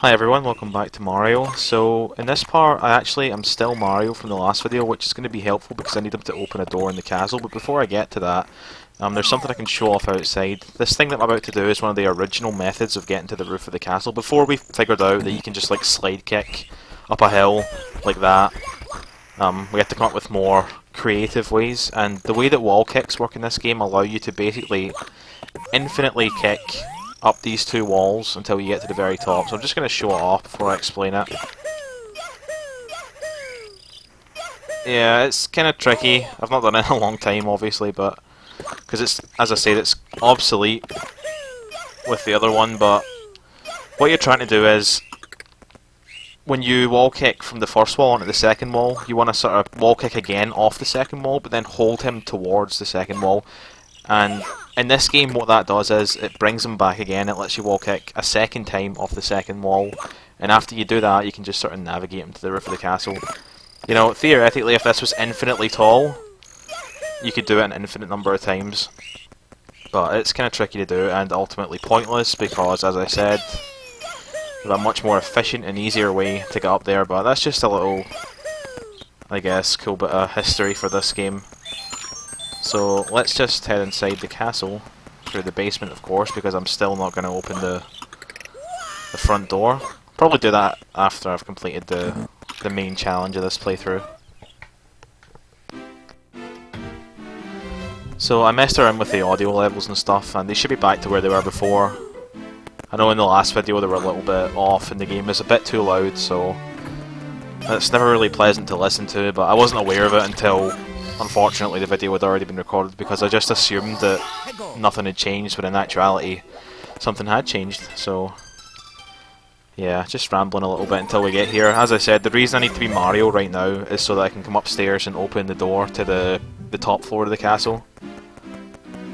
Hi everyone, welcome back to Mario. So in this part I actually am still Mario from the last video, which is going to be helpful because I need him to open a door in the castle. But before I get to that, there's something I can show off outside. This thing that I'm about to do is one of the original methods of getting to the roof of the castle. Before we figured out that you can just like slide kick up a hill like that, we had to come up with more creative ways, and the way that wall kicks work in this game allow you to basically infinitely kick up these two walls until you get to the very top. So I'm just going to show it off before I explain it. Yeah, it's kind of tricky. I've not done it in a long time, obviously, but because it's, as I said, it's obsolete with the other one. But what you're trying to do is, when you wall kick from the first wall onto the second wall, you want to sort of wall kick again off the second wall, but then hold him towards the second wall. And in this game, what that does is it brings him back again. It lets you wall kick a second time off the second wall, and after you do that, you can just sort of navigate him to the roof of the castle. You know, theoretically, if this was infinitely tall, you could do it an infinite number of times. But it's kind of tricky to do and ultimately pointless because, as I said, there's a much more efficient and easier way to get up there. But that's just a little, I guess, cool bit of history for this game. So let's just head inside the castle, through the basement of course, because I'm still not going to open the front door. Probably do that after I've completed the main challenge of this playthrough. So I messed around with the audio levels and stuff, and they should be back to where they were before. I know in the last video they were a little bit off and the game is a bit too loud, so it's never really pleasant to listen to, but I wasn't aware of it until unfortunately the video had already been recorded, because I just assumed that nothing had changed when in actuality something had changed. So yeah, just rambling a little bit until we get here. As I said, the reason I need to be Mario right now is so that I can come upstairs and open the door to the top floor of the castle,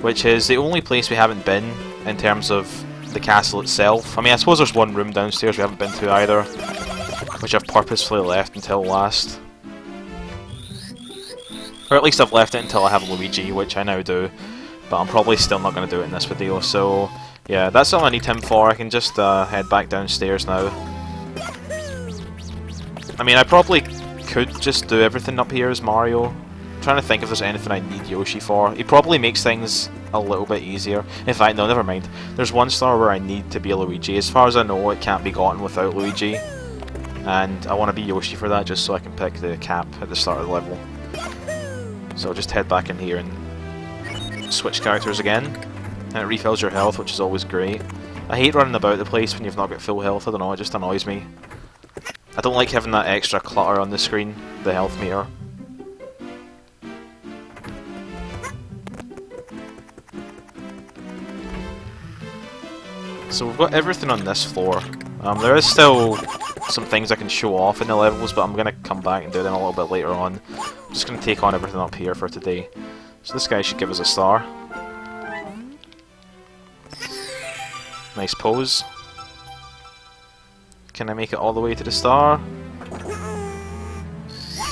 which is the only place we haven't been in terms of the castle itself. I mean, I suppose there's one room downstairs we haven't been to either, which I've purposefully left until last. Or at least I've left it until I have Luigi, which I now do, but I'm probably still not going to do it in this video. So yeah, that's all I need him for. I can just head back downstairs now. I mean, I probably could just do everything up here as Mario. I'm trying to think if there's anything I need Yoshi for. He probably makes things a little bit easier. In fact, no, never mind. There's one star where I need to be a Luigi. As far as I know, it can't be gotten without Luigi, and I want to be Yoshi for that, just so I can pick the cap at the start of the level. So just head back in here and switch characters again, and it refills your health, which is always great. I hate running about the place when you've not got full health. I don't know, it just annoys me. I don't like having that extra clutter on the screen, the health meter. So we've got everything on this floor. There is still some things I can show off in the levels, but I'm going to come back and do them a little bit later on. I'm just going to take on everything up here for today. So this guy should give us a star. Nice pose. Can I make it all the way to the star?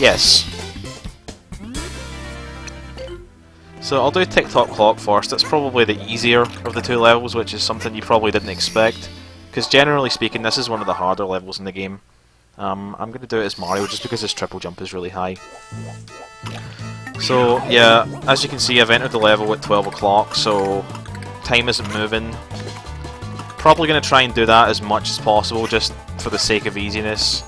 Yes. So I'll do Tock Clock first. It's probably the easier of the two levels, which is something you probably didn't expect, because generally speaking this is one of the harder levels in the game. I'm going to do it as Mario just because his triple jump is really high. So yeah, as you can see I've entered the level at 12 o'clock, so time isn't moving. Probably going to try and do that as much as possible just for the sake of easiness.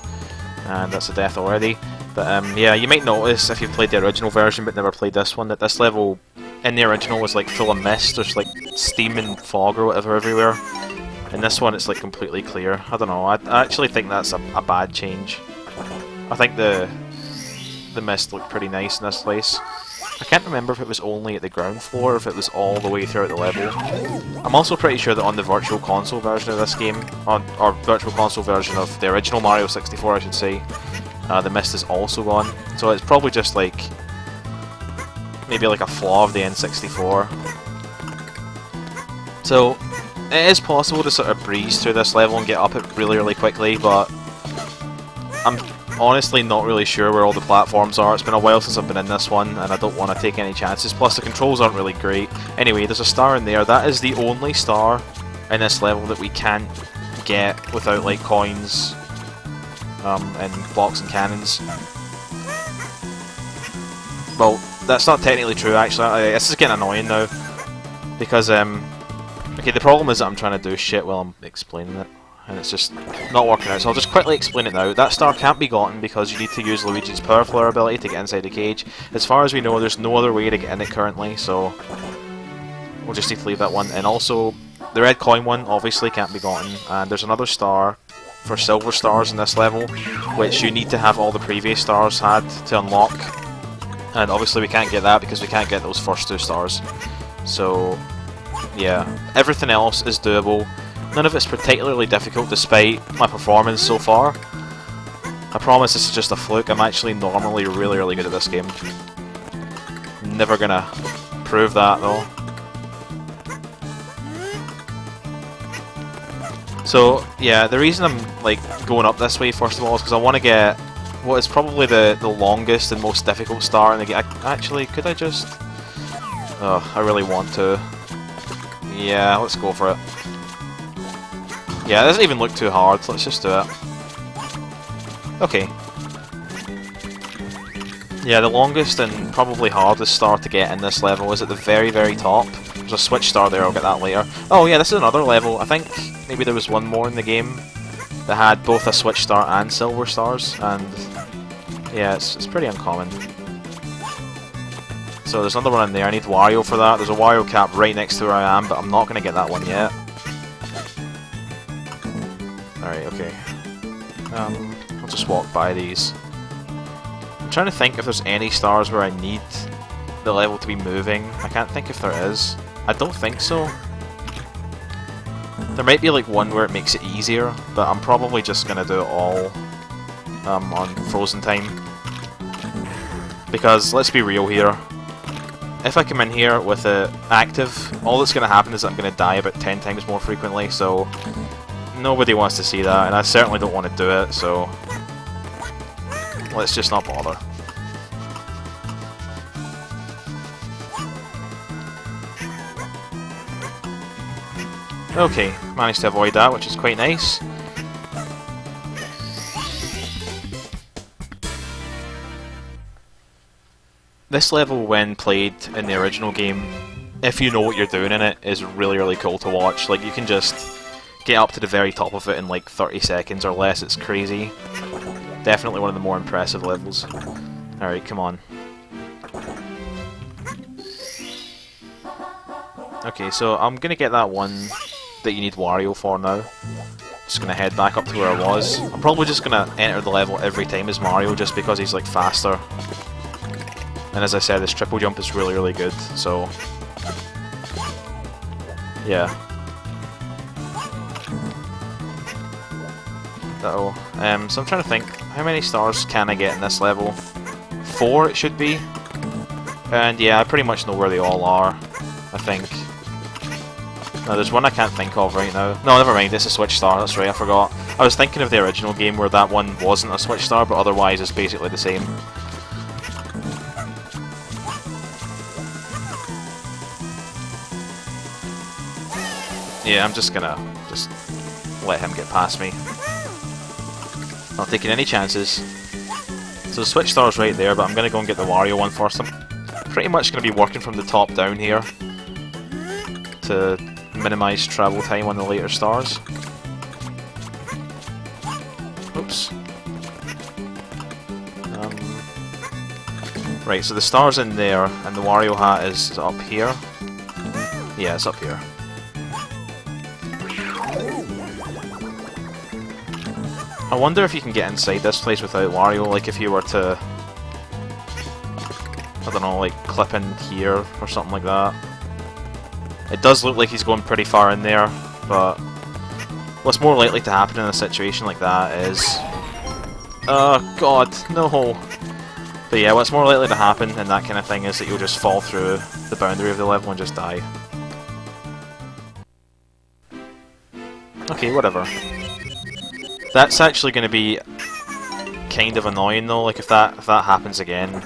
And that's a death already. But yeah, you might notice if you've played the original version but never played this one, that this level in the original was like full of mist. There's like steam and fog or whatever everywhere. In this one it's like completely clear. I don't know, I actually think that's a bad change. I think the mist looked pretty nice in this place. I can't remember if it was only at the ground floor or if it was all the way throughout the level. I'm also pretty sure that on the Virtual Console version of this game, or Virtual Console version of the original Mario 64 I should say, the mist is also gone. So it's probably just like, maybe like a flaw of the N64. So it is possible to sort of breeze through this level and get up it really, really quickly, but I'm honestly not really sure where all the platforms are. It's been a while since I've been in this one, and I don't want to take any chances. Plus, the controls aren't really great. Anyway, there's a star in there. That is the only star in this level that we can't get without like coins and blocks and cannons. Well, that's not technically true actually. This is getting annoying now because okay, the problem is that I'm trying to do shit while I'm explaining it, and it's just not working out. So I'll just quickly explain it now. That star can't be gotten because you need to use Luigi's Power Flower ability to get inside the cage. As far as we know, there's no other way to get in it currently, so we'll just need to leave that one. And also, the red coin one obviously can't be gotten, and there's another star for silver stars in this level, which you need to have all the previous stars had to unlock. And obviously we can't get that because we can't get those first 2 stars. So, yeah, everything else is doable. None of it's particularly difficult despite my performance so far. I promise this is just a fluke. I'm actually normally really good at this game. Never gonna prove that though. So, yeah, the reason I'm like going up this way first of all is because I want to get what is probably the longest and most difficult star in the game. Actually, could I just... Oh, I really want to. Yeah, let's go for it. Yeah, it doesn't even look too hard, let's just do it. Okay. Yeah, the longest and probably hardest star to get in this level is at the very top. There's a switch star there, I'll get that later. Oh yeah, this is another level. I think maybe there was one more in the game that had both a switch star and silver stars, and yeah, it's pretty uncommon. So there's another one in there. I need Wario for that. There's a Wario cap right next to where I am, but I'm not going to get that one yet. Alright, okay. I'll just walk by these. I'm trying to think if there's any stars where I need the level to be moving. I can't think if there is. I don't think so. There might be like one where it makes it easier, but I'm probably just going to do it all on frozen time. Because, let's be real here, if I come in here with it active, all that's going to happen is I'm going to die about 10 times more frequently, so nobody wants to see that, and I certainly don't want to do it, so let's just not bother. Okay, managed to avoid that, which is quite nice. This level, when played in the original game, if you know what you're doing in it, is really cool to watch. Like, you can just get up to the very top of it in like 30 seconds or less. It's crazy. Definitely one of the more impressive levels. Alright, come on. Okay, so I'm gonna get that one that you need Wario for now. Just gonna head back up to where I was. I'm probably just gonna enter the level every time as Mario just because he's like faster. And as I said, this triple jump is really good, so yeah. So I'm trying to think, how many stars can I get in this level? 4 it should be. And yeah, I pretty much know where they all are, I think. No, there's one I can't think of right now. No, never mind, it's a switch star, that's right, I forgot. I was thinking of the original game where that one wasn't a switch star, but otherwise it's basically the same. Yeah, I'm just gonna let him get past me. Not taking any chances. So the switch star's right there, but I'm gonna go and get the Wario one first. I'm pretty much gonna be working from the top down here to minimize travel time on the later stars. Oops. Right, so the star's in there, and the Wario hat is up here. Yeah, it's up here. I wonder if you can get inside this place without Wario, like if you were to, I don't know, like clip in here or something like that. It does look like he's going pretty far in there, but what's more likely to happen in a situation like that is... Oh god, no! But yeah, what's more likely to happen in that kind of thing is that you'll just fall through the boundary of the level and just die. Okay, whatever. That's actually going to be kind of annoying though, like if that happens again.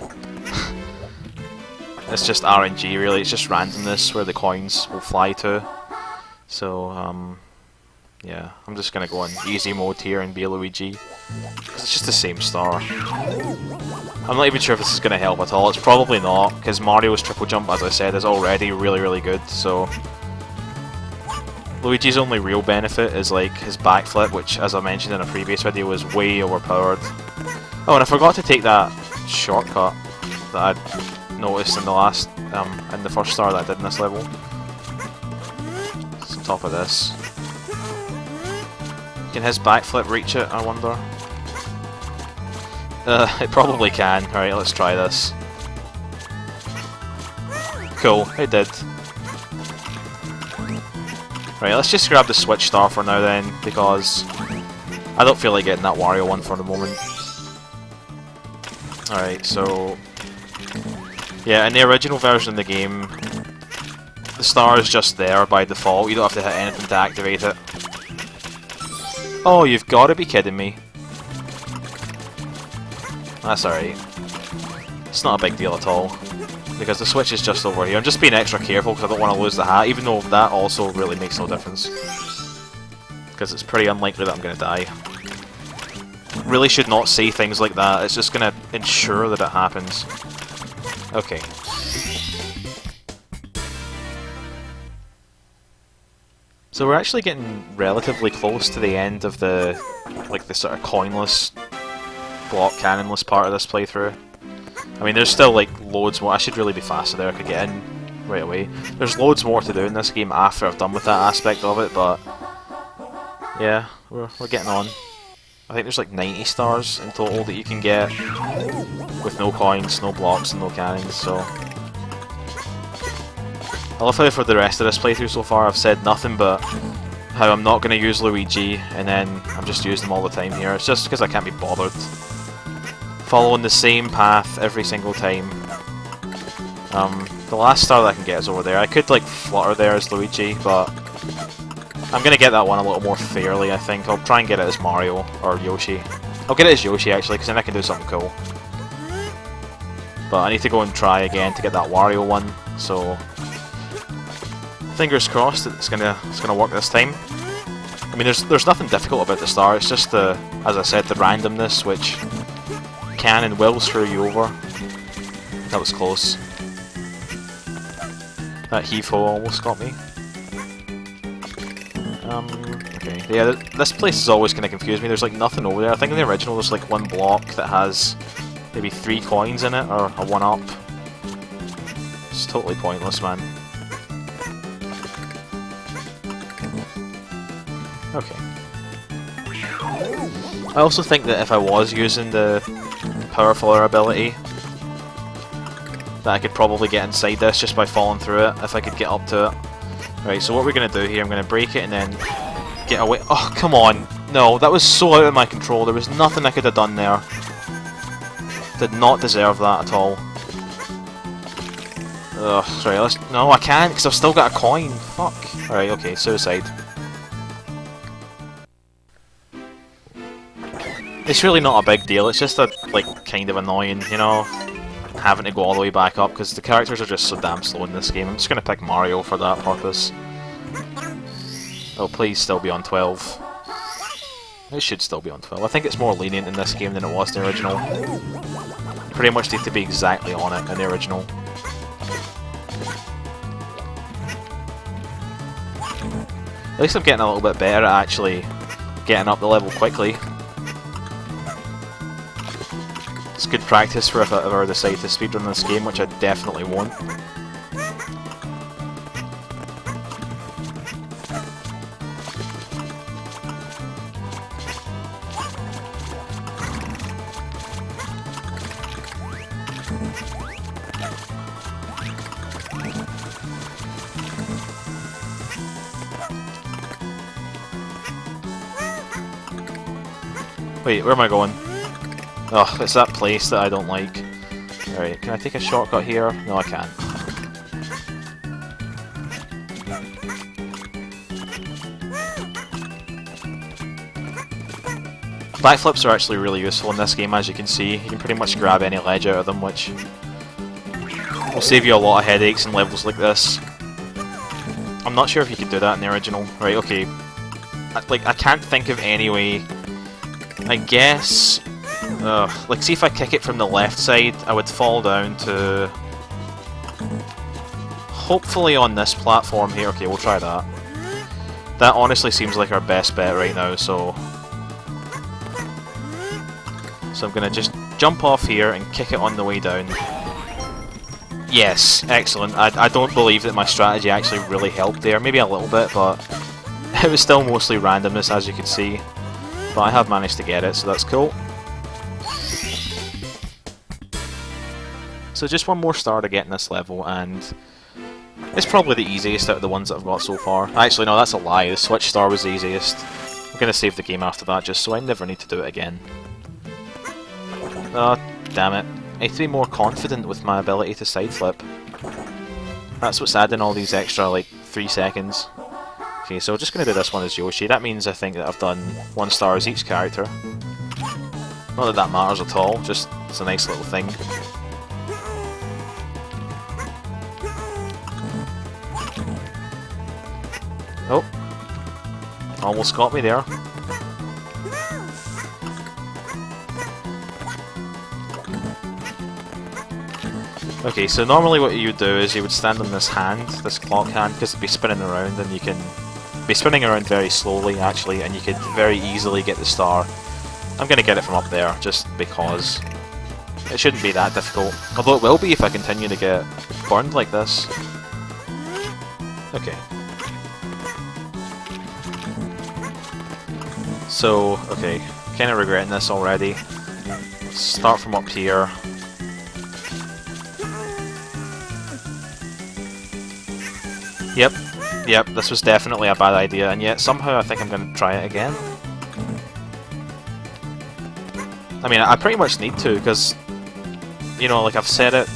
It's just RNG really, it's just randomness where the coins will fly to. So, Yeah, I'm just gonna go on easy mode here and be Luigi. Because it's just the same star. I'm not even sure if this is gonna help at all. It's probably not, because Mario's triple jump, as I said, is already really good, so... Luigi's only real benefit is like his backflip, which, as I mentioned in a previous video, is way overpowered. Oh, and I forgot to take that shortcut that I noticed in the last, in the first star that I did in this level. It's on top of this. Can his backflip reach it, I wonder? It probably can. Alright, let's try this. Cool, it did. Right, let's just grab the Switch star for now then, because I don't feel like getting that Wario one for the moment. Alright, so... yeah, in the original version of the game, the star is just there by default. You don't have to hit anything to activate it. Oh, you've got to be kidding me. That's alright. It's not a big deal at all. Because the Switch is just over here. I'm just being extra careful because I don't want to lose the hat, even though that also really makes no difference. Because it's pretty unlikely that I'm going to die. Really should not say things like that. It's just going to ensure that it happens. Okay. So we're actually getting relatively close to the end of the, like, the sort of coinless, block cannonless part of this playthrough. I mean, there's still, like, loads more. I should really be faster there. I could get in right away. There's loads more to do in this game after I've done with that aspect of it, but yeah, we're getting on. I think there's like 90 stars in total that you can get with no coins, no blocks, and no cannons, so... I love how for the rest of this playthrough so far I've said nothing but how I'm not going to use Luigi, and then I'm just using them all the time here. It's just because I can't be bothered following the same path every single time. The last star that I can get is over there. I could like flutter there as Luigi, but I'm going to get that one a little more fairly, I think. I'll try and get it as Mario or Yoshi. I'll get it as Yoshi actually, because then I can do something cool. But I need to go and try again to get that Wario one, so fingers crossed that it's gonna work this time. I mean, there's nothing difficult about the star. It's just the, as I said, the randomness which can and will screw you over. That was close. That heave-ho almost got me. Okay. Yeah, this place is always going to confuse me. There's like nothing over there. I think in the original there's like one block that has maybe 3 coins in it, or a 1-up. It's totally pointless, man. Okay. I also think that if I was using the Power Flare ability, that I could probably get inside this just by falling through it, if I could get up to it. Right, so what we're going to do here, I'm going to break it and then get away. Oh, come on! No, that was so out of my control. There was nothing I could have done there. Did not deserve that at all. Ugh, sorry, let's... No, I can't, because I've still got a coin. Fuck. Alright, okay, suicide. It's really not a big deal, it's just like, kind of annoying, you know, having to go all the way back up, because the characters are just so damn slow in this game. I'm just going to pick Mario for that purpose. Oh, please still be on 12. It should still be on 12. I think it's more lenient in this game than it was in the original. You pretty much need to be exactly on it in the original. At least I'm getting a little bit better at actually getting up the level quickly. It's good practice for if I ever decide to speedrun this game, which I definitely won't. Wait, where am I going? Oh, it's that place that I don't like. Alright, can I take a shortcut here? No, I can't. Backflips are actually really useful in this game, as you can see. You can pretty much grab any ledge out of them, which will save you a lot of headaches in levels like this. I'm not sure if you could do that in the original. Right, okay. like, I can't think of any way. I guess... like, see if I kick it from the left side, I would fall down to... hopefully on this platform here. Okay, we'll try that. That honestly seems like our best bet right now, so... So I'm gonna just jump off here and kick it on the way down. Yes, excellent. I don't believe that my strategy actually really helped there. Maybe a little bit, but it was still mostly randomness, as you can see. But I have managed to get it, so that's cool. So just one more star to get in this level, and it's probably the easiest out of the ones that I've got so far. Actually, no, that's a lie. The Switch star was the easiest. I'm going to save the game after that, just so I never need to do it again. Oh, damn it. I need to be more confident with my ability to side flip. That's what's adding all these extra, like, 3 seconds. Okay, so just going to do this one as Yoshi. That means I think that I've done 1 star as each character. Not that that matters at all, just it's a nice little thing. Oh. Almost got me there. Okay, so normally what you would do is you would stand on this hand, this clock hand, because it'd be spinning around, and you can be spinning around very slowly actually, and you could very easily get the star. I'm going to get it from up there, just because it shouldn't be that difficult. Although it will be if I continue to get burned like this. Okay. So, okay, kind of regretting this already. Start from up here. Yep, this was definitely a bad idea, and yet somehow I think I'm going to try it again. I mean, I pretty much need to, because, you know, like I've set it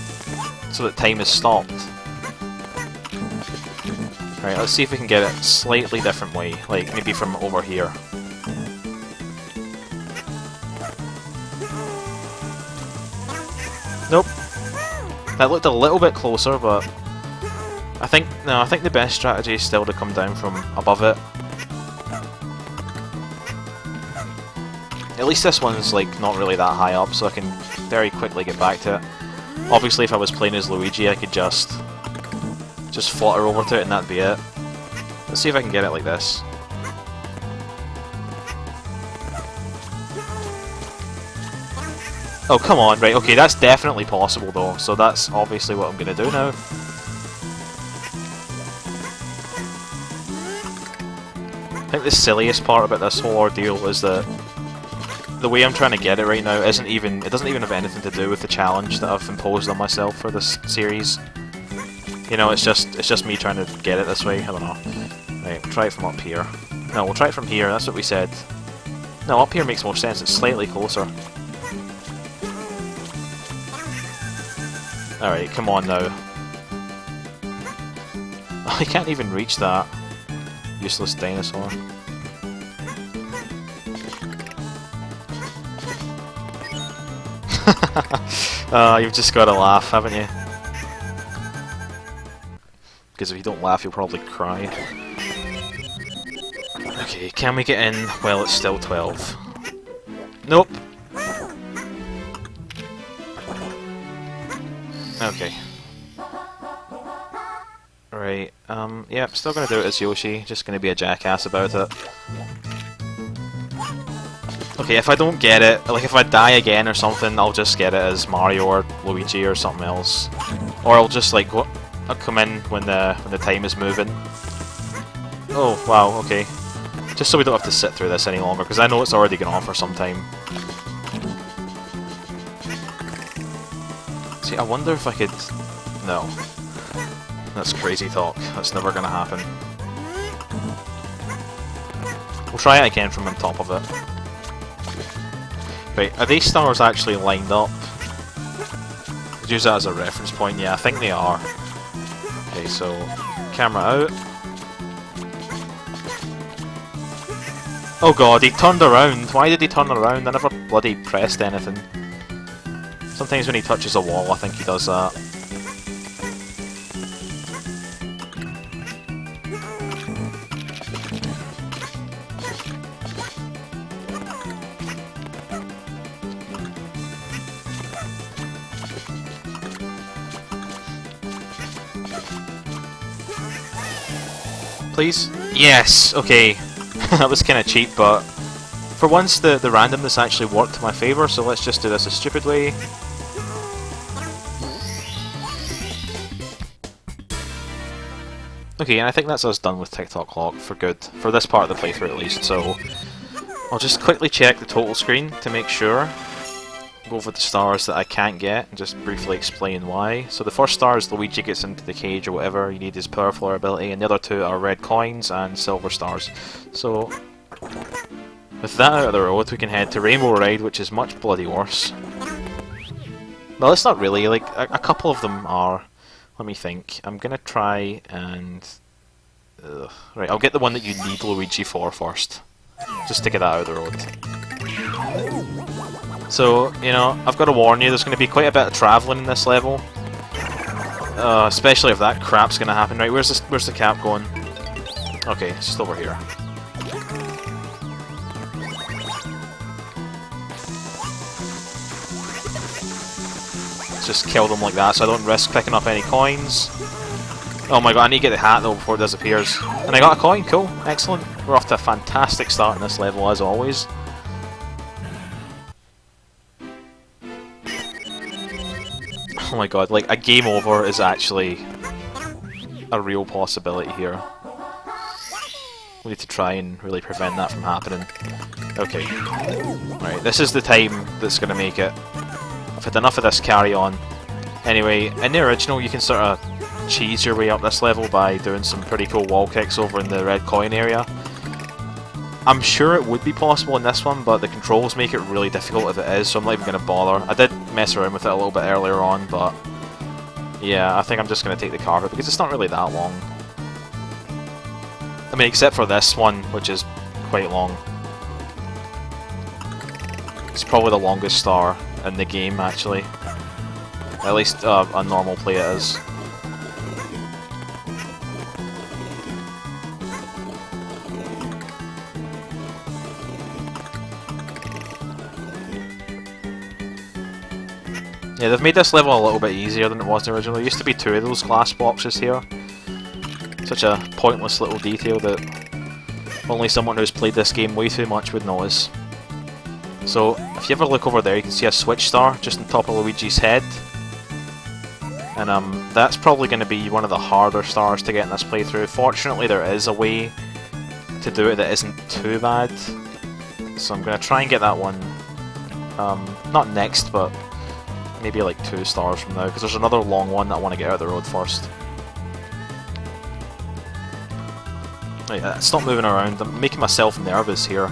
so that time is stopped. Right, let's see if we can get it a slightly different way, like maybe from over here. Nope. That looked a little bit closer, but I think the best strategy is still to come down from above it. At least this one's like not really that high up, so I can very quickly get back to it. Obviously, if I was playing as Luigi, I could just flutter over to it and that'd be it. Let's see if I can get it like this. Oh, come on, right, okay, that's definitely possible though, so that's obviously what I'm gonna do now. I think the silliest part about this whole ordeal is that the way I'm trying to get it right now doesn't even have anything to do with the challenge that I've imposed on myself for this series. You know, it's just me trying to get it this way, I don't know. Right, we'll try it from up here. No, we'll try it from here, that's what we said. No, up here makes more sense, it's slightly closer. Alright, come on now. I can't even reach that. Useless dinosaur. You've just got to laugh, haven't you? Because if you don't laugh, you'll probably cry. Okay, can we get in? Well, it's still 12. Nope. Okay. Right, yeah, still gonna do it as Yoshi, just gonna be a jackass about it. Okay, if I don't get it, like if I die again or something, I'll just get it as Mario or Luigi or something else. Or I'll just like I'll come in when the time is moving. Oh, wow, okay. Just so we don't have to sit through this any longer, because I know it's already gone on for some time. See, I wonder if I could... No. That's crazy talk. That's never gonna happen. We'll try it again from on top of it. Right, are these stars actually lined up? Let's use that as a reference point. Yeah, I think they are. Okay, so camera out. Oh god, he turned around. Why did he turn around? I never bloody pressed anything. Sometimes when he touches a wall, I think he does that. Please? Yes! Okay. That was kind of cheap, but for once the randomness actually worked to my favour, so let's just do this a stupid way. Okay, and I think that's us done with Tock Clock for good, for this part of the playthrough at least, so I'll just quickly check the total screen to make sure. Go over the stars that I can't get and just briefly explain why. So the first star is Luigi gets into the cage or whatever, you need his power flower ability, and the other two are red coins and silver stars. So with that out of the road, we can head to Rainbow Ride, which is much bloody worse. Well, it's not really, like, a couple of them are. Let me think. I'm gonna try and... Right, I'll get the one that you need Luigi for first. Just to get that out of the road. So, you know, I've got to warn you, there's going to be quite a bit of travelling in this level. Especially if that crap's going to happen. Right, where's the cap going? Okay, it's just over here. Just kill them like that so I don't risk picking up any coins. Oh my god, I need to get the hat though before it disappears. And I got a coin, cool, excellent. We're off to a fantastic start in this level as always. Oh my god, like a game over is actually a real possibility here. We need to try and really prevent that from happening. Okay. Right, this is the time that's going to make it. I've had enough of this carry on. Anyway, in the original you can sort of cheese your way up this level by doing some pretty cool wall kicks over in the red coin area. I'm sure it would be possible in this one, but the controls make it really difficult if it is, so I'm not even going to bother. I did mess around with it a little bit earlier on, but yeah, I think I'm just going to take the carpet because it's not really that long. I mean, except for this one, which is quite long. It's probably the longest star in the game, actually. At least a normal play it is. Yeah, they've made this level a little bit easier than it was originally. There used to be two of those glass boxes here. Such a pointless little detail that only someone who's played this game way too much would notice. So, if you ever look over there, you can see a switch star just on top of Luigi's head. And that's probably going to be one of the harder stars to get in this playthrough. Fortunately, there is a way to do it that isn't too bad. So I'm going to try and get that one, not next, but maybe like 2 stars from now, because there's another long one that I want to get out of the road first. Right, stop moving around, I'm making myself nervous here.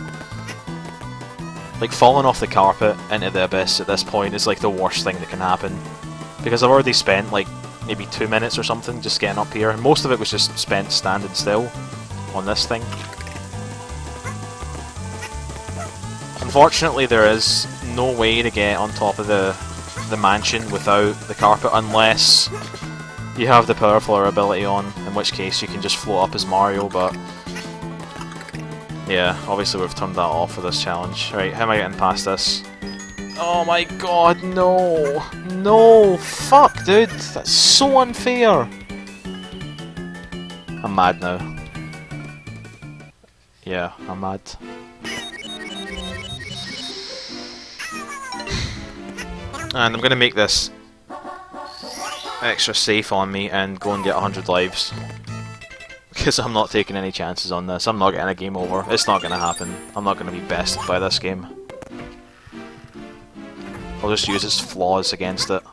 Like, falling off the carpet into the abyss at this point is like the worst thing that can happen. Because I've already spent like maybe 2 minutes or something just getting up here, and most of it was just spent standing still on this thing. Unfortunately, there is no way to get on top of the mansion without the carpet unless you have the power flower ability on, in which case you can just float up as Mario, but yeah, obviously we've turned that off for this challenge. Right, how am I getting past this? Oh my god, no! No! Fuck, dude! That's so unfair! I'm mad now. Yeah, I'm mad. And I'm gonna make this extra safe on me and go and get 100 lives. Because I'm not taking any chances on this. I'm not getting a game over. It's not gonna happen. I'm not gonna be bested by this game. I'll just use its flaws against it.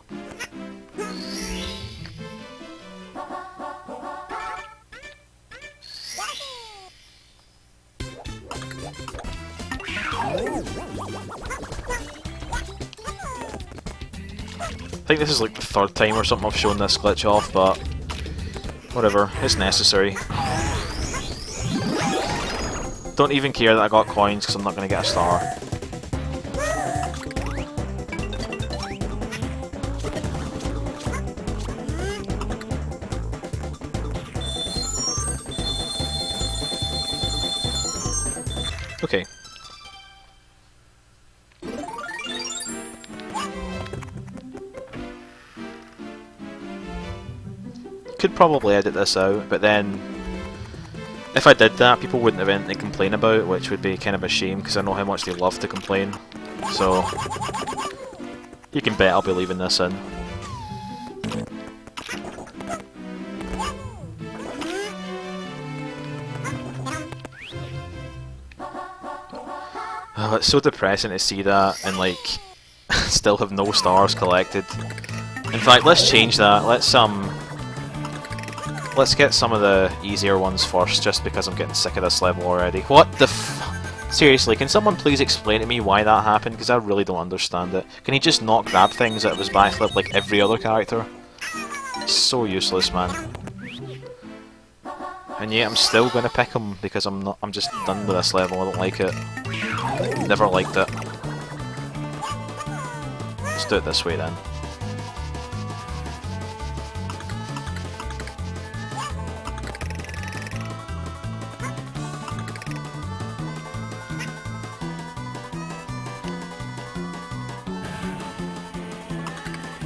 I think this is like the 3rd time or something I've shown this glitch off, but whatever, it's necessary. Don't even care that I got coins because I'm not going to get a star. Okay. Could probably edit this out, but then If I did that, people wouldn't have anything to complain about, which would be kind of a shame, because I know how much they love to complain. So, you can bet I'll be leaving this in. Oh, it's so depressing to see that and like still have no stars collected. In fact, let's change that. Let's get some of the easier ones first, just because I'm getting sick of this level already. What the f... Seriously, can someone please explain to me why that happened? Because I really don't understand it. Can he just not grab things out of his backflip like every other character? It's so useless, man. And yet I'm still going to pick him because I'm just done with this level. I don't like it. Never liked it. Let's do it this way then.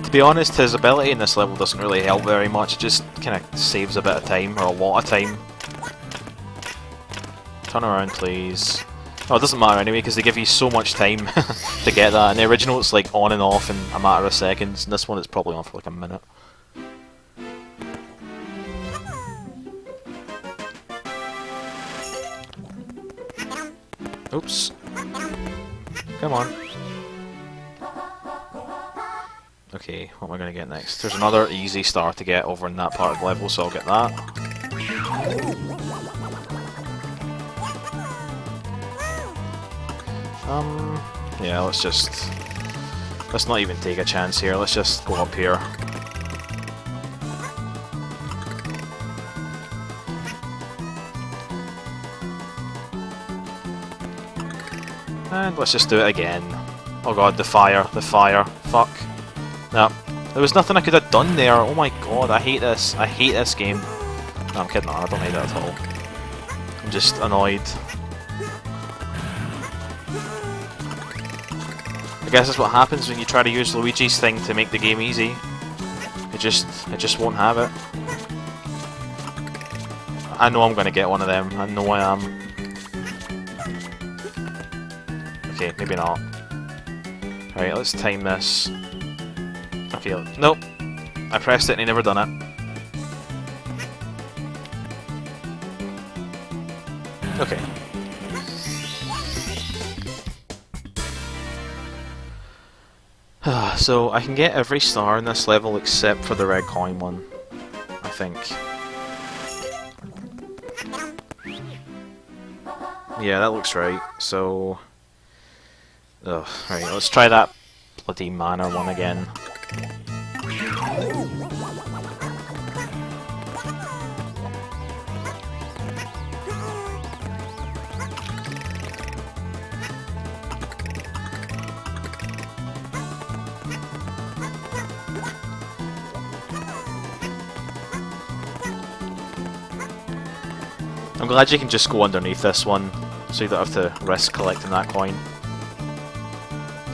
To be honest, his ability in this level doesn't really help very much. It just kind of saves a bit of time, or a lot of time. Turn around, please. Oh, it doesn't matter anyway, because they give you so much time to get that. In the original, it's like on and off in a matter of seconds, and this one it's probably on for like a minute. Oops. Come on. Okay, what am I going to get next? There's another easy star to get over in that part of the level, so I'll get that. Yeah, let's not even take a chance here, let's just go up here. And let's just do it again. Oh god, the fire, fuck. No, there was nothing I could have done there. Oh my god, I hate this game. No, I'm kidding, I don't hate it at all. I'm just annoyed. I guess that's what happens when you try to use Luigi's thing to make the game easy. It just won't have it. I know I'm gonna get one of them. I know I am. Okay, maybe not. Right, let's time this. Okay, nope. I pressed it and he never done it. Okay. So I can get every star in this level except for the red coin one, I think. Yeah, that looks right. So, right, let's try that bloody mana one again. I'm glad you can just go underneath this one, so you don't have to risk collecting that coin.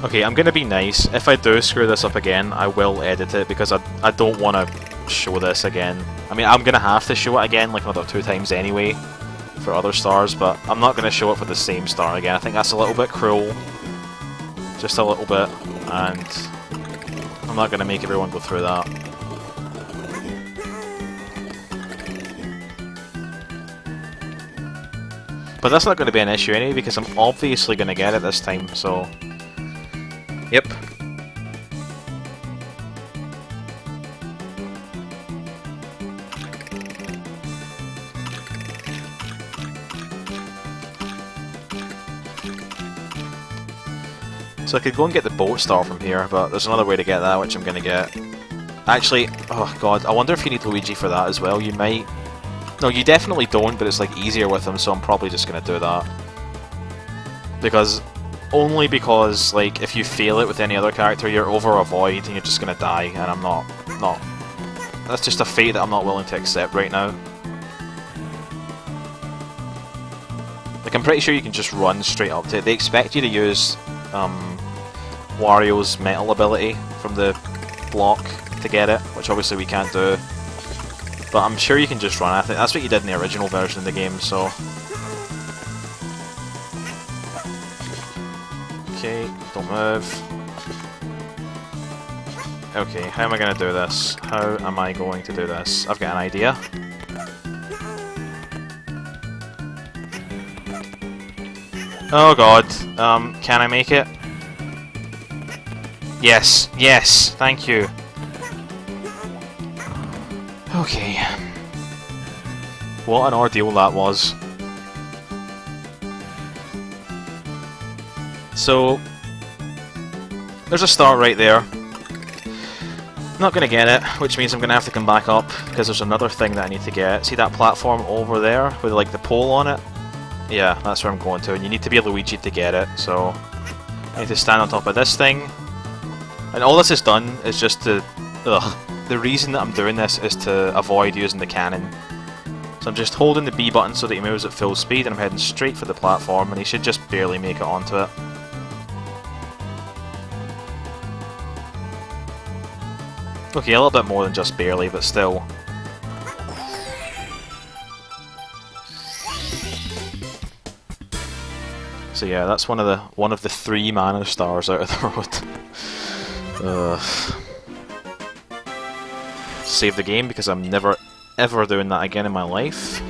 Okay, I'm gonna be nice. If I do screw this up again, I will edit it, because I don't want to show this again. I mean, I'm gonna have to show it again, like another 2 times anyway, for other stars, but I'm not gonna show it for the same star again. I think that's a little bit cruel. Just a little bit, and I'm not gonna make everyone go through that. But that's not going to be an issue anyway, because I'm obviously going to get it this time, so... Yep. So I could go and get the boat star from here, but there's another way to get that, which I'm going to get. Actually, oh god, I wonder if you need Luigi for that as well. You might... No, you definitely don't, but it's like easier with him, so I'm probably just gonna do that. Only because, like, if you fail it with any other character, you're over a void and you're just gonna die, and I'm not. That's just a fate that I'm not willing to accept right now. Like, I'm pretty sure you can just run straight up to it. They expect you to use Wario's metal ability from the block to get it, which obviously we can't do. But I'm sure you can just run. I think that's what you did in the original version of the game, so... Okay, don't move. Okay, how am I going to do this? How am I going to do this? I've got an idea. Oh god, can I make it? Yes, yes, thank you. Okay. What an ordeal that was. So, there's a start right there. Not gonna get it, which means I'm gonna have to come back up, because there's another thing that I need to get. See that platform over there, with like the pole on it? Yeah, that's where I'm going to, and you need to be Luigi to get it, so... I need to stand on top of this thing. And all this is done is just to... Ugh. The reason that I'm doing this is to avoid using the cannon. So I'm just holding the B button so that he moves at full speed, and I'm heading straight for the platform, and he should just barely make it onto it. Okay, a little bit more than just barely, but still. So yeah, that's one of the 3 mana stars out of the road. Save the game because I'm never ever doing that again in my life.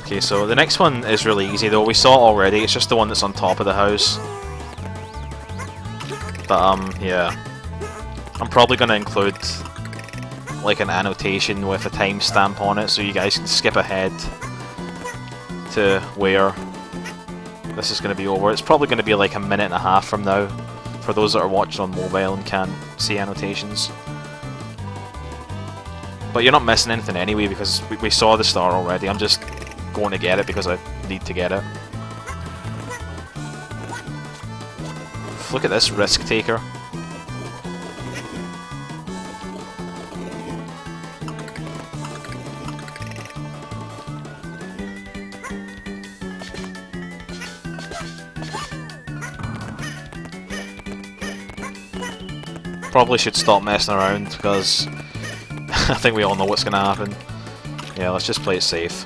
Okay, so the next one is really easy though. We saw it already. It's just the one that's on top of the house. But yeah, I'm probably going to include like an annotation with a timestamp on it so you guys can skip ahead to where this is going to be over. It's probably going to be like a minute and a half from now for those that are watching on mobile and can't see annotations. But you're not missing anything anyway because we saw the star already. I'm just going to get it because I need to get it. Look at this risk taker. Probably should stop messing around because I think we all know what's going to happen. Yeah, let's just play it safe.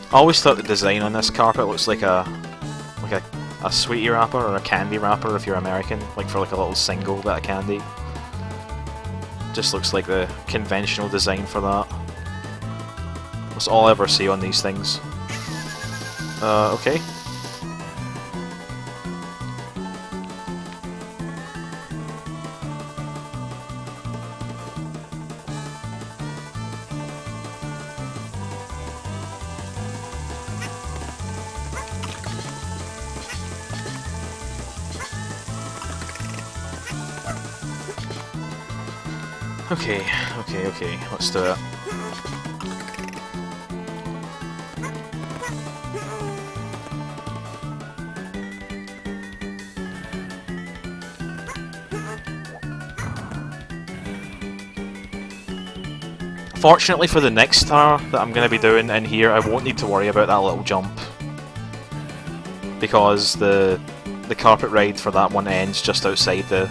I always thought the design on this carpet looks like a sweetie wrapper or a candy wrapper if you're American, like for like a little single bit of candy. Just looks like the conventional design for that. That's all I ever see on these things. Okay. Okay, let's do it. Fortunately for the next star that I'm going to be doing in here, I won't need to worry about that little jump. Because the carpet ride for that one ends just outside the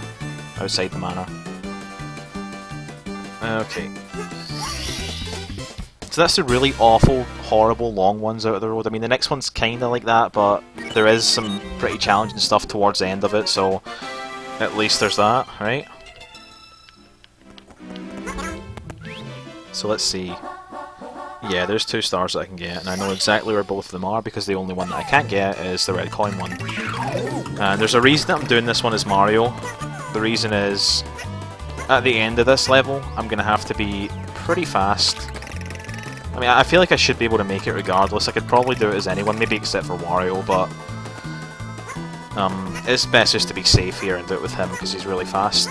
manor. Okay. So that's the really awful, horrible long ones out of the road. I mean, the next one's kinda like that, but there is some pretty challenging stuff towards the end of it, so at least there's that, right? So let's see. Yeah, there's 2 stars that I can get, and I know exactly where both of them are because the only one that I can't get is the red coin one. And there's a reason that I'm doing this one as Mario. The reason is, at the end of this level, I'm going to have to be pretty fast. I mean, I feel like I should be able to make it regardless. I could probably do it as anyone, maybe except for Wario, but it's best just to be safe here and do it with him because he's really fast.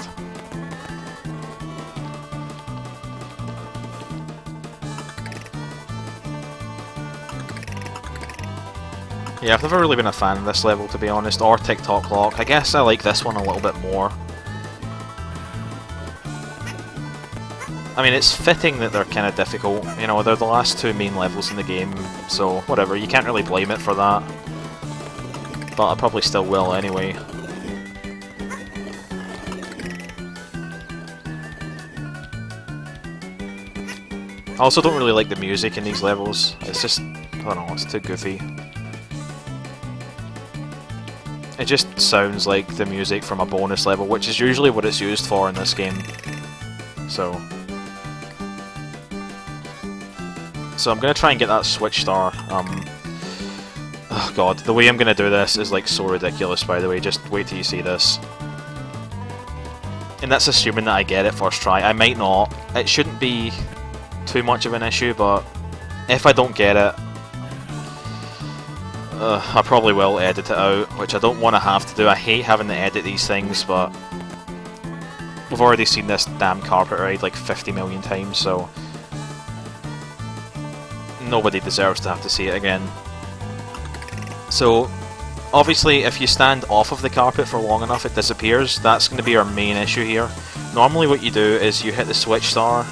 Yeah, I've never really been a fan of this level, to be honest, or Tock Clock. I guess I like this one a little bit more. I mean, it's fitting that they're kind of difficult. You know, they're the last two main levels in the game, so whatever. You can't really blame it for that. But I probably still will anyway. I also don't really like the music in these levels. It's just, I don't know, it's too goofy. It just sounds like the music from a bonus level, which is usually what it's used for in this game. So I'm gonna try and get that Switch Star. Oh god, the way I'm gonna do this is like so ridiculous, by the way, just wait till you see this. And that's assuming that I get it first try. I might not. It shouldn't be too much of an issue, but if I don't get it, I probably will edit it out, which I don't want to have to do. I hate having to edit these things, but we've already seen this damn carpet ride like 50 million times, so nobody deserves to have to see it again. So, obviously, if you stand off of the carpet for long enough, it disappears. That's going to be our main issue here. Normally what you do is you hit the Switch Star,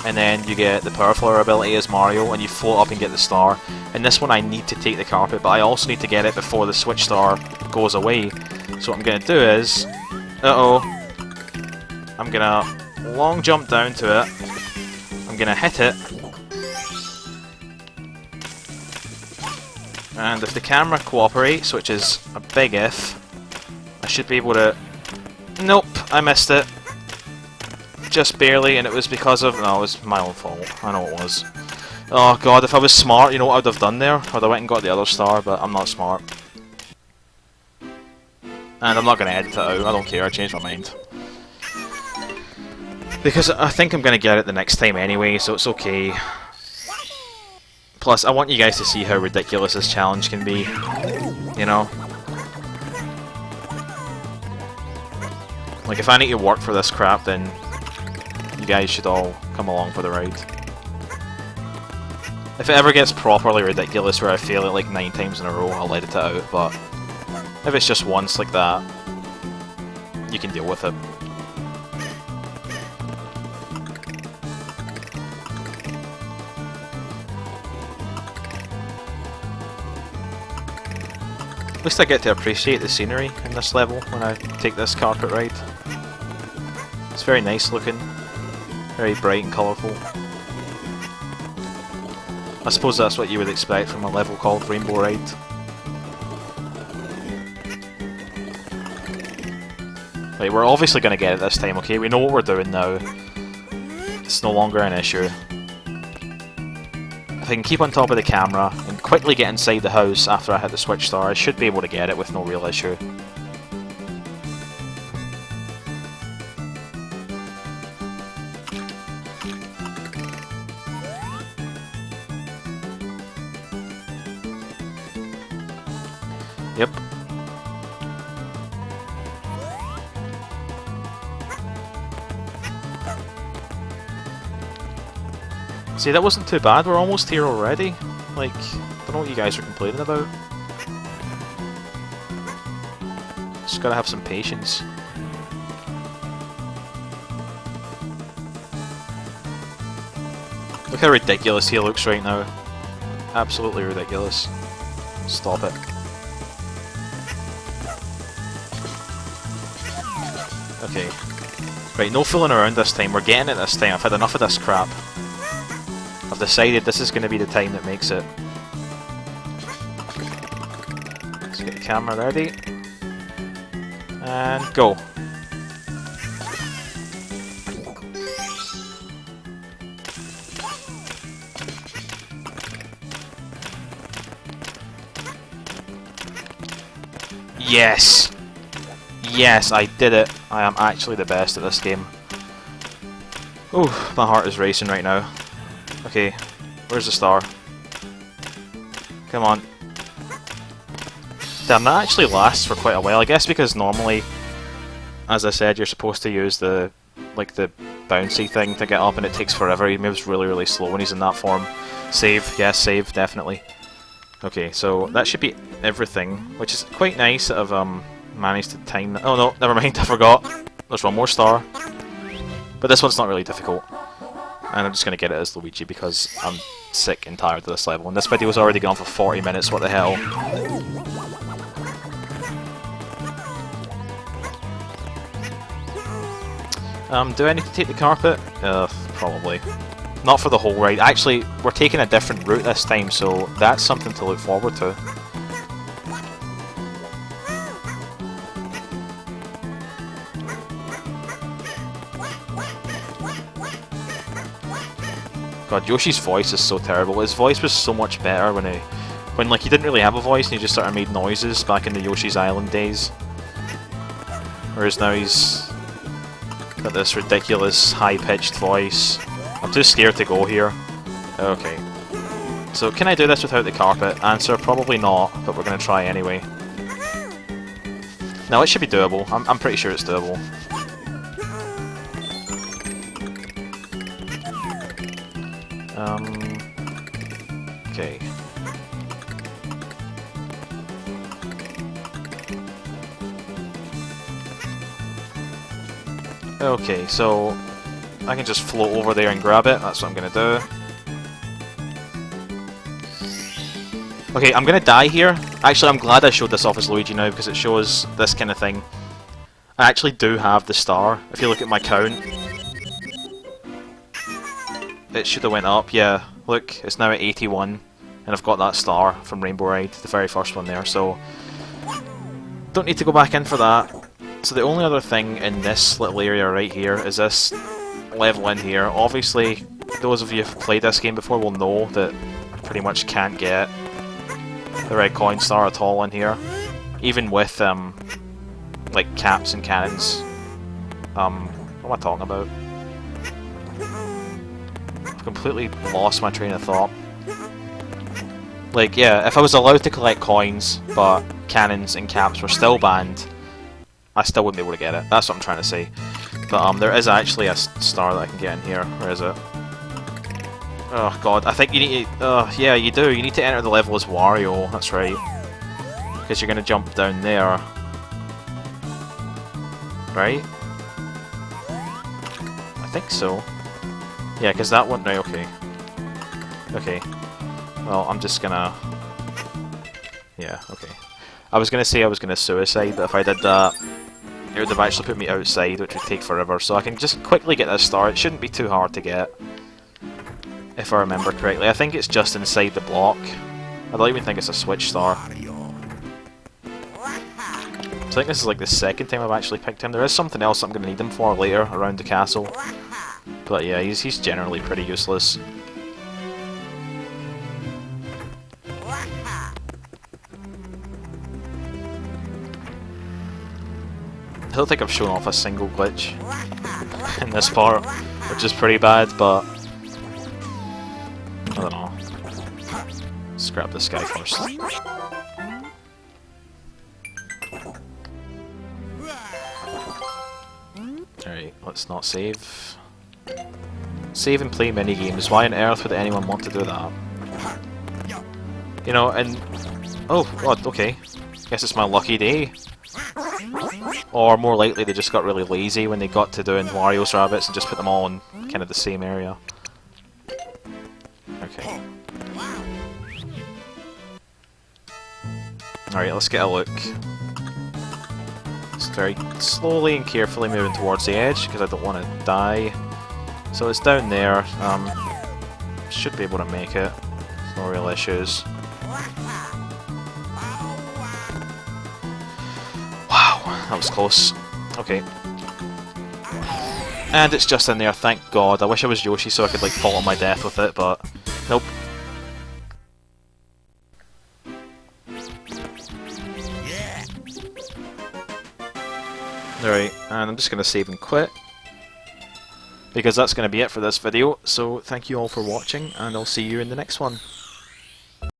and then you get the Power Flower ability as Mario, and you float up and get the star. In this one I need to take the carpet, but I also need to get it before the Switch Star goes away. So what I'm going to do is... I'm going to long jump down to it. I'm going to hit it. And if the camera cooperates, which is a big if, I should be able to... Nope, I missed it. Just barely, and it was because of... No, it was my own fault. I know it was. Oh god, if I was smart, you know what I would have done there? I would have went and got the other star, but I'm not smart. And I'm not going to edit it out, I don't care, I changed my mind. Because I think I'm going to get it the next time anyway, so it's okay. Plus, I want you guys to see how ridiculous this challenge can be. You know? Like, if I need to work for this crap, then you guys should all come along for the ride. If it ever gets properly ridiculous where I fail it like 9 times in a row, I'll edit it out, but if it's just once like that, you can deal with it. At least I get to appreciate the scenery in this level when I take this carpet ride. It's very nice looking, very bright and colourful. I suppose that's what you would expect from a level called Rainbow Ride. Right, we're obviously going to get it this time, okay? We know what we're doing now. It's no longer an issue. If I can keep on top of the camera and quickly get inside the house after I hit the Switch Star, I should be able to get it with no real issue. Yep. See, that wasn't too bad. We're almost here already. Like, I don't know what you guys are complaining about. Just gotta have some patience. Look how ridiculous he looks right now. Absolutely ridiculous. Stop it. Okay. Right, no fooling around this time. We're getting it this time. I've had enough of this crap. I've decided this is going to be the time that makes it. Let's get the camera ready. And go. Yes! Yes, I did it. I am actually the best at this game. Ooh, my heart is racing right now. Okay, where's the star? Come on. Damn, that actually lasts for quite a while. I guess because normally, as I said, you're supposed to use the bouncy thing to get up, and it takes forever. He moves really, really slow when he's in that form. Save, yes, save, definitely. Okay, so that should be everything, which is quite nice that I've managed to time that. Oh no, never mind, I forgot. There's one more star. But this one's not really difficult. And I'm just going to get it as Luigi because I'm sick and tired of this level. And this video's already gone for 40 minutes, what the hell. Do I need to take the carpet? Probably. Not for the whole ride. Actually, we're taking a different route this time, so that's something to look forward to. God, Yoshi's voice is so terrible. His voice was so much better when like he didn't really have a voice and he just sort of made noises back in the Yoshi's Island days. Whereas now he's got this ridiculous high-pitched voice. I'm too scared to go here. Okay. So can I do this without the carpet? Answer, probably not, but we're going to try anyway. No, it should be doable. I'm pretty sure it's doable. Okay. Okay, so I can just float over there and grab it. That's what I'm gonna do. Okay, I'm gonna die here. Actually, I'm glad I showed this off as Luigi now because it shows this kind of thing. I actually do have the star. If you look at my count, it should have went up. Yeah, look, it's now at 81, and I've got that star from Rainbow Ride, the very first one there. So don't need to go back in for that. So the only other thing in this little area right here is this level in here. Obviously, those of you who've played this game before will know that I pretty much can't get the red coin star at all in here. Even with, like, caps and cannons. What am I talking about? I've completely lost my train of thought. Like, yeah, if I was allowed to collect coins, but cannons and caps were still banned, I still wouldn't be able to get it. That's what I'm trying to say. But there is actually a star that I can get in here. Where is it? Oh god, I think you need to... yeah, you do. You need to enter the level as Wario. That's right. Because you're going to jump down there. Right? I think so. Yeah, because that one... Right, okay. Okay. Well, I'm just gonna... Yeah, okay. I was gonna say I was gonna suicide, but if I did that, it would have actually put me outside, which would take forever. So I can just quickly get this star. It shouldn't be too hard to get, if I remember correctly. I think it's just inside the block. I don't even think it's a switch star. So I think this is like the second time I've actually picked him. There is something else I'm gonna need him for later around the castle. But yeah, he's generally pretty useless. I don't think I've shown off a single glitch in this part, which is pretty bad, but I don't know. Let's grab this guy first. Alright, let's not save. Save and play minigames. Why on earth would anyone want to do that? You know, and... Oh, god, okay. Guess it's my lucky day. Or more likely they just got really lazy when they got to doing Wario's rabbits and just put them all in kind of the same area. Okay. Alright, let's get a look. Just very slowly and carefully moving towards the edge because I don't want to die. So it's down there. Should be able to make it. No real issues. That was close. Okay. And it's just in there, thank god. I wish I was Yoshi so I could like fall on my death with it, but nope. Alright, and I'm just going to save and quit. Because that's going to be it for this video, so thank you all for watching, and I'll see you in the next one.